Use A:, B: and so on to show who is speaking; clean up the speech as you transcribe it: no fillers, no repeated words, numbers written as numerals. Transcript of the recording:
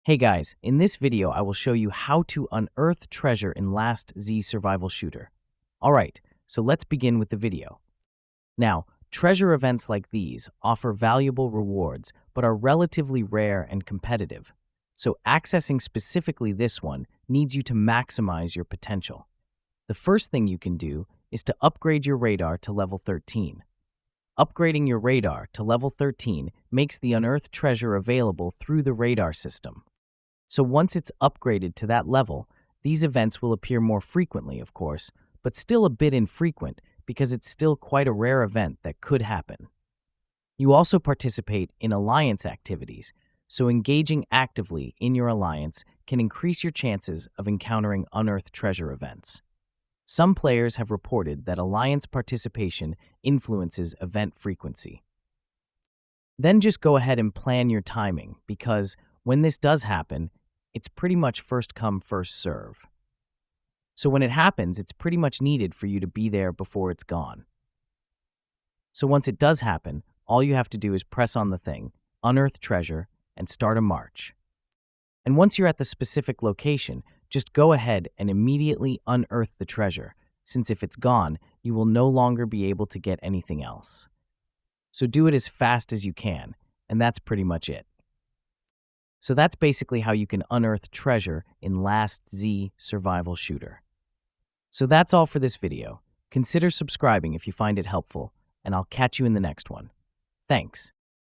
A: Hey guys, in this video I will show you how to unearth treasure in Last Z survival shooter. Alright, so let's begin with the video. Now, treasure events like these offer valuable rewards but are relatively rare and competitive. So accessing specifically this one needs you to maximize your potential. The first thing you can do is to upgrade your radar to level 13. Upgrading your radar to level 13 makes the unearthed treasure available through the radar system. So once it's upgraded to that level, these events will appear more frequently, of course, but still a bit infrequent because it's still quite a rare event that could happen. You also participate in alliance activities, so engaging actively in your alliance can increase your chances of encountering unearthed treasure events. Some players have reported that alliance participation influences event frequency. Then just go ahead and plan your timing because when this does happen, it's pretty much first come, first serve. So when it happens, it's pretty much needed for you to be there before it's gone. So once it does happen, all you have to do is press on the thing, unearth treasure, and start a march. And once you're at the specific location, just go ahead and immediately unearth the treasure, since if it's gone, you will no longer be able to get anything else. So do it as fast as you can, and that's pretty much it. So that's basically how you can unearth treasure in Last Z survival shooter. So that's all for this video. Consider subscribing if you find it helpful, and I'll catch you in the next one. Thanks.